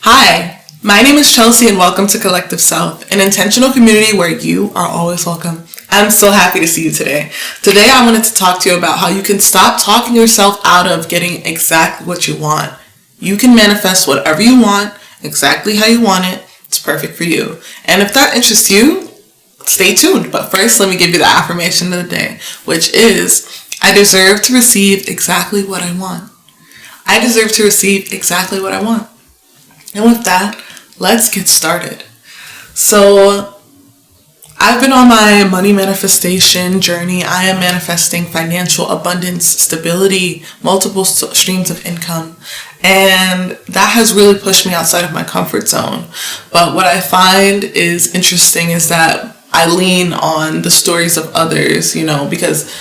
Hi, my name is Chelsea and welcome to Collective Self, an intentional community where you are always welcome. I'm so happy to see you today. Today I wanted to talk to you about how you can stop talking yourself out of getting exactly what you want. You can manifest whatever you want, exactly how you want it. It's perfect for you. And if that interests you, stay tuned. But first, let me give you the affirmation of the day, which is, I deserve to receive exactly what I want. I deserve to receive exactly what I want. And with that, let's get started. So, I've been on my money manifestation journey. I am manifesting financial abundance, stability, multiple streams of income. And that has really pushed me outside of my comfort zone. But what I find is interesting is that I lean on the stories of others, because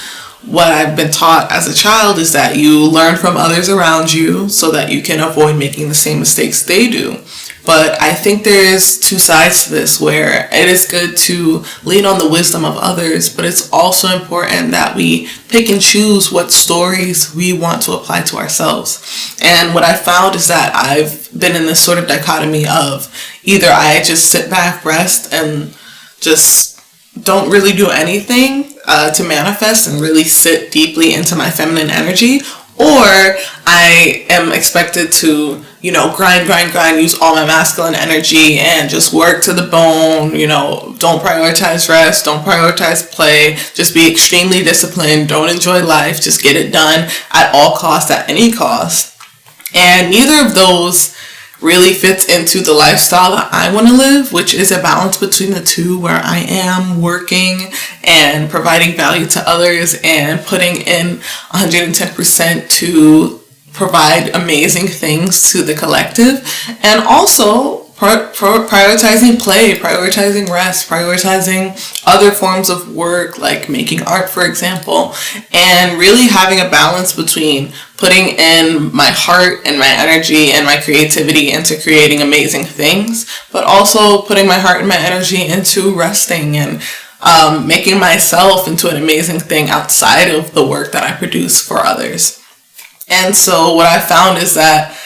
what I've been taught as a child is that you learn from others around you so that you can avoid making the same mistakes they do. But I think there's two sides to this, where it is good to lean on the wisdom of others, but it's also important that we pick and choose what stories we want to apply to ourselves. And what I found is that I've been in this sort of dichotomy of either I just sit back, rest, and just don't really do anything to manifest and really sit deeply into my feminine energy, or I am expected to, grind, use all my masculine energy and just work to the bone, don't prioritize rest, don't prioritize play, just be extremely disciplined, don't enjoy life, just get it done at all costs, at any cost. And neither of those really fits into the lifestyle that I want to live, which is a balance between the two, where I am working and providing value to others and putting in 110% to provide amazing things to the collective, and also prioritizing play, prioritizing rest, prioritizing other forms of work like making art, for example, and really having a balance between putting in my heart and my energy and my creativity into creating amazing things, but also putting my heart and my energy into resting and making myself into an amazing thing outside of the work that I produce for others. And so what I found is that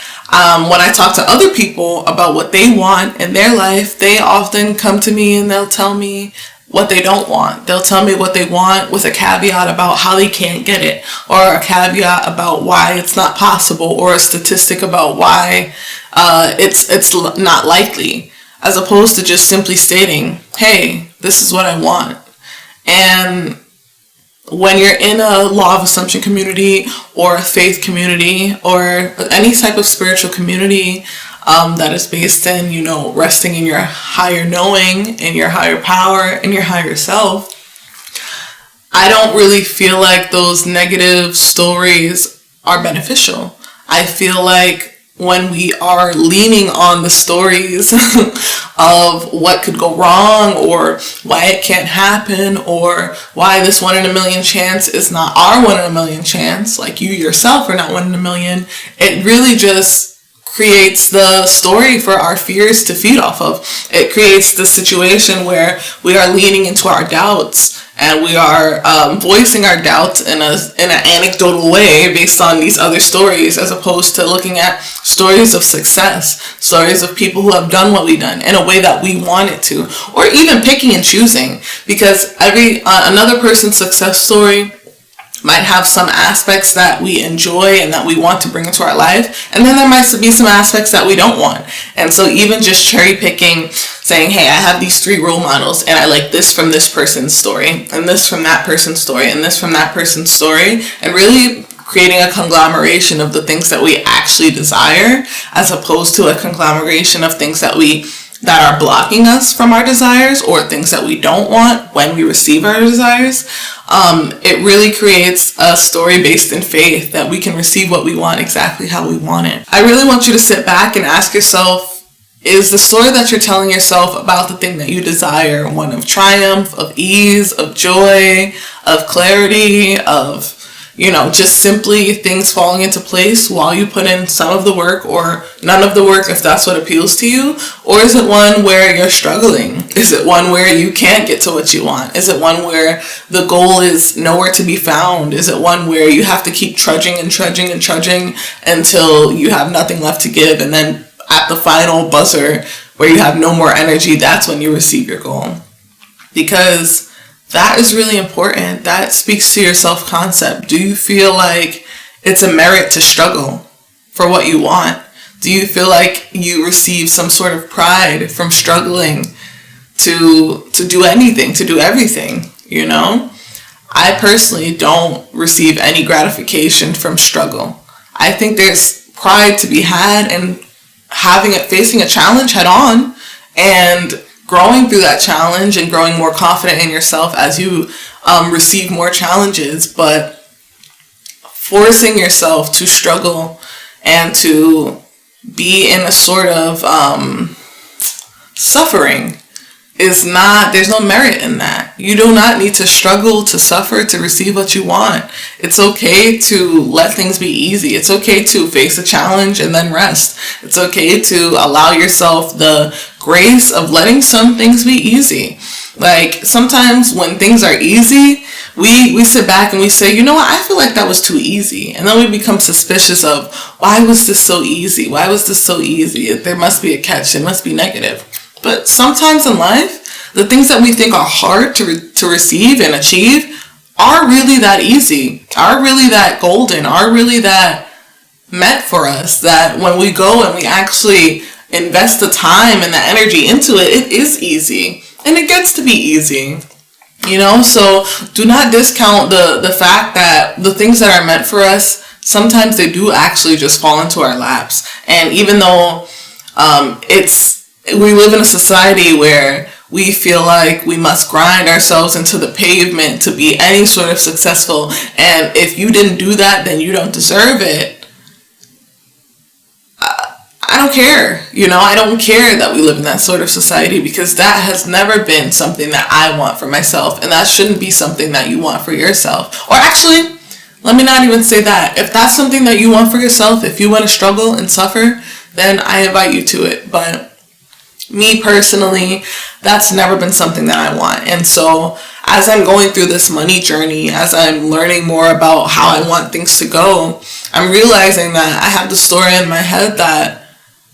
when I talk to other people about what they want in their life, they often come to me and they'll tell me what they don't want. They'll tell me what they want with a caveat about how they can't get it, or a caveat about why it's not possible, or a statistic about why it's not likely, as opposed to just simply stating, hey, this is what I want. And when you're in a law of assumption community or a faith community or any type of spiritual community that is based in, resting in your higher knowing, in your higher power, in your higher self, I don't really feel like those negative stories are beneficial. I feel like when we are leaning on the stories of what could go wrong, or why it can't happen, or why this 1 in a million chance is not our 1 in a million chance, like you yourself are not 1 in a million, it really just creates the story for our fears to feed off of. It creates the situation where we are leaning into our doubts, and we are voicing our doubts in an anecdotal way based on these other stories, as opposed to looking at stories of success, stories of people who have done what we've done in a way that we want it to, or even picking and choosing, because another person's success story might have some aspects that we enjoy and that we want to bring into our life, and then there might be some aspects that we don't want. And so even just cherry picking, saying, hey, I have these 3 role models, and I like this from this person's story, and this from that person's story, and this from that person's story, and really creating a conglomeration of the things that we actually desire, as opposed to a conglomeration of things that are blocking us from our desires, or things that we don't want when we receive our desires. It really creates a story based in faith that we can receive what we want exactly how we want it. I really want you to sit back and ask yourself, is the story that you're telling yourself about the thing that you desire one of triumph, of ease, of joy, of clarity, of just simply things falling into place while you put in some of the work, or none of the work if that's what appeals to you? Or is it one where you're struggling? Is it one where you can't get to what you want? Is it one where the goal is nowhere to be found? Is it one where you have to keep trudging until you have nothing left to give, and then at the final buzzer where you have no more energy, that's when you receive your goal. Because that is really important. That speaks to your self-concept. Do you feel like it's a merit to struggle for what you want? Do you feel like you receive some sort of pride from struggling to do anything, to do everything, you know? I personally don't receive any gratification from struggle. I think there's pride to be had in facing a challenge head on and growing through that challenge and growing more confident in yourself as you receive more challenges. But forcing yourself to struggle and to be in a sort of suffering is not, there's no merit in that. You do not need to struggle to suffer to receive what you want. It's okay to let things be easy. It's okay to face a challenge and then rest. It's okay to allow yourself the grace of letting some things be easy. Like sometimes when things are easy, we sit back and we say, you know what, I feel like that was too easy. And then we become suspicious of, why was this so easy? Why was this so easy? There must be a catch. It must be negative. But sometimes in life, the things that we think are hard to receive and achieve are really that easy, are really that golden, are really that meant for us, that when we go and we actually invest the time and the energy into it, it is easy. And it gets to be easy, you know? So do not discount the fact that the things that are meant for us, sometimes they do actually just fall into our laps. And even though we live in a society where we feel like we must grind ourselves into the pavement to be any sort of successful, and if you didn't do that, then you don't deserve it. I don't care, you know, I don't care that we live in that sort of society, because that has never been something that I want for myself, and that shouldn't be something that you want for yourself. Or actually, let me not even say that. If that's something that you want for yourself, if you want to struggle and suffer, then I invite you to it. But me personally, that's never been something that I want. And so as I'm going through this money journey, as I'm learning more about how I want things to go, I'm realizing that I have the story in my head that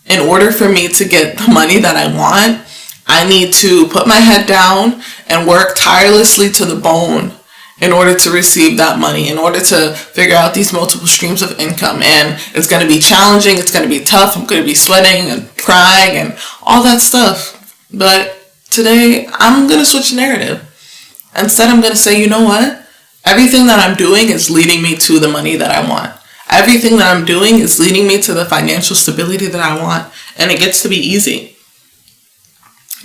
in order for me to get the money that I want, I need to put my head down and work tirelessly to the bone in order to receive that money, in order to figure out these multiple streams of income. And it's going to be challenging, it's going to be tough, I'm going to be sweating and crying and all that stuff. But today, I'm going to switch the narrative. Instead, I'm going to say, you know what? Everything that I'm doing is leading me to the money that I want. Everything that I'm doing is leading me to the financial stability that I want. And it gets to be easy.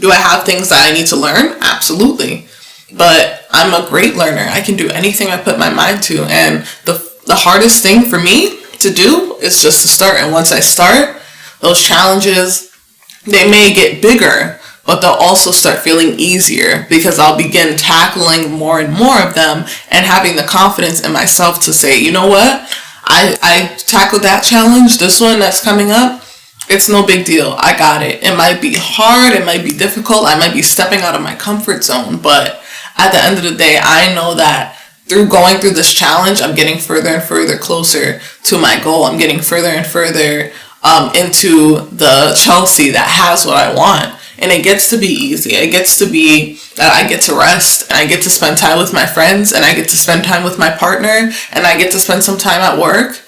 Do I have things that I need to learn? Absolutely. But I'm a great learner. I can do anything I put my mind to. And the hardest thing for me to do is just to start. And once I start, those challenges, they may get bigger, but they'll also start feeling easier because I'll begin tackling more and more of them and having the confidence in myself to say, you know what? I tackled that challenge, this one that's coming up. It's no big deal. I got it. It might be hard. It might be difficult. I might be stepping out of my comfort zone. But at the end of the day, I know that through going through this challenge, I'm getting further and further closer to my goal. I'm getting further and further into the Chelsea that has what I want. And it gets to be easy. It gets to be that I get to rest, and I get to spend time with my friends, and I get to spend time with my partner, and I get to spend some time at work.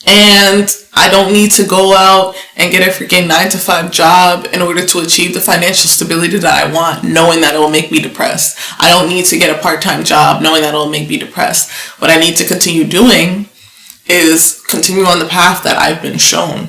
And I don't need to go out and get a freaking 9-to-5 job in order to achieve the financial stability that I want, knowing that it will make me depressed. I don't need to get a part-time job knowing that it will make me depressed. What I need to continue doing is continue on the path that I've been shown.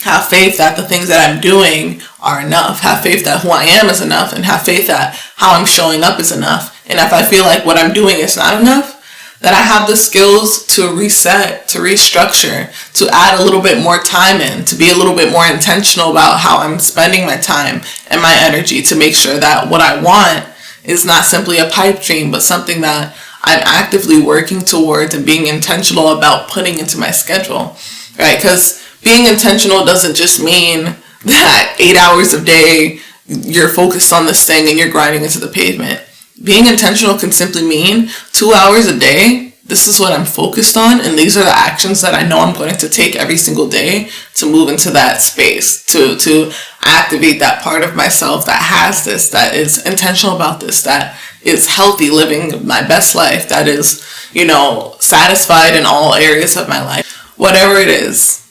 Have faith that the things that I'm doing are enough. Have faith that who I am is enough, and have faith that how I'm showing up is enough. And if I feel like what I'm doing is not enough, that I have the skills to reset, to restructure, to add a little bit more time in, to be a little bit more intentional about how I'm spending my time and my energy, to make sure that what I want is not simply a pipe dream, but something that I'm actively working towards and being intentional about putting into my schedule, right? Because being intentional doesn't just mean that 8 hours a day you're focused on this thing and you're grinding into the pavement. Being intentional can simply mean 2 hours a day this is what I'm focused on, and these are the actions that I know I'm going to take every single day to move into that space, to activate that part of myself that has this, that is intentional about this, that is healthy, living my best life, that is, satisfied in all areas of my life. Whatever it is,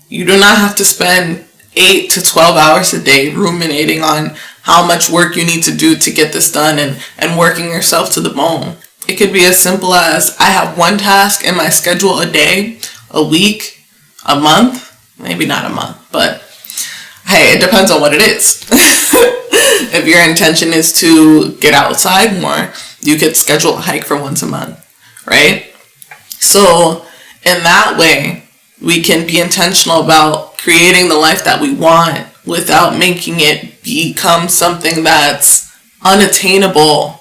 you do not have to spend 8 to 12 hours a day ruminating on how much work you need to do to get this done and working yourself to the bone. It could be as simple as I have one task in my schedule a day, a week, a month, maybe not a month, but hey, it depends on what it is. If your intention is to get outside more, you could schedule a hike for once a month, right? So in that way, we can be intentional about creating the life that we want without making it become something that's unattainable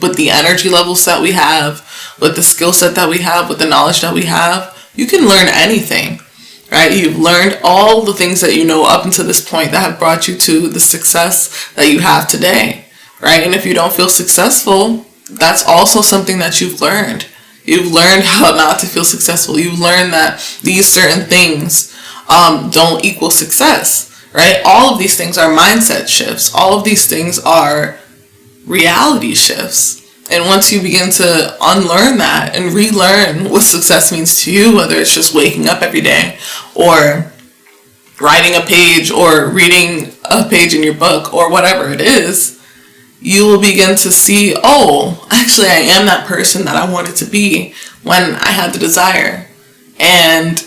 with the energy levels that we have, with the skill set that we have, with the knowledge that we have. You can learn anything, right? You've learned all the things that you know up until this point that have brought you to the success that you have today, right? And if you don't feel successful, that's also something that you've learned. You've learned how not to feel successful. You've learned that these certain things don't equal success, right? All of these things are mindset shifts. All of these things are reality shifts. And once you begin to unlearn that and relearn what success means to you, whether it's just waking up every day or writing a page or reading a page in your book or whatever it is, you will begin to see, oh, actually I am that person that I wanted to be when I had the desire. And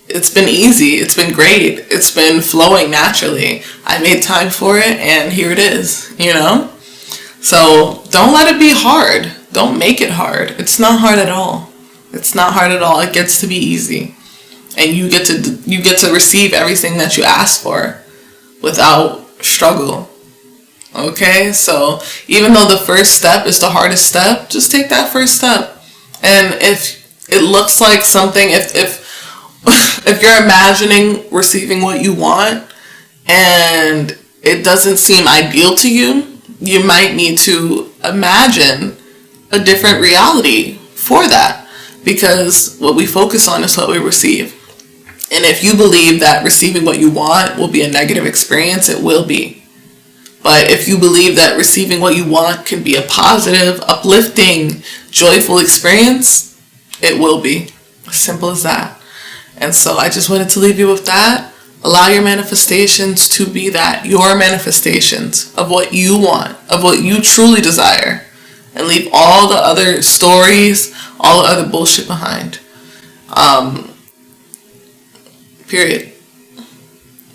it's been easy. It's been great. It's been flowing naturally. I made time for it and here it is, So don't let it be hard. Don't make it hard. It's not hard at all. It's not hard at all. It gets to be easy. And you get to receive everything that you ask for without struggle. Okay? So even though the first step is the hardest step, just take that first step. And if it looks like something, if you're imagining receiving what you want and it doesn't seem ideal to you, you might need to imagine a different reality for that, because what we focus on is what we receive. And if you believe that receiving what you want will be a negative experience, it will be. But if you believe that receiving what you want can be a positive, uplifting, joyful experience, it will be. As simple as that. And so I just wanted to leave you with that. Allow your manifestations to be that, your manifestations of what you want, of what you truly desire, and leave all the other stories, all the other bullshit behind. Period.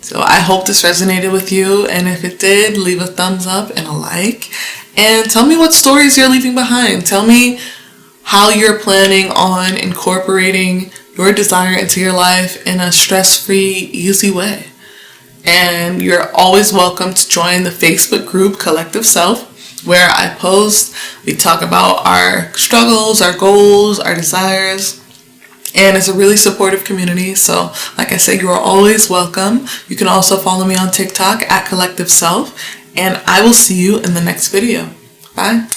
So I hope this resonated with you, and if it did, leave a thumbs up and a like, and tell me what stories you're leaving behind. Tell me how you're planning on incorporating your desire into your life in a stress-free, easy way. And you're always welcome to join the Facebook group Collective Self, where I post, we talk about our struggles, our goals, our desires, and it's a really supportive community. So like I said, you are always welcome. You can also follow me on TikTok at CollectiveSELF, and I will see you in the next video. Bye.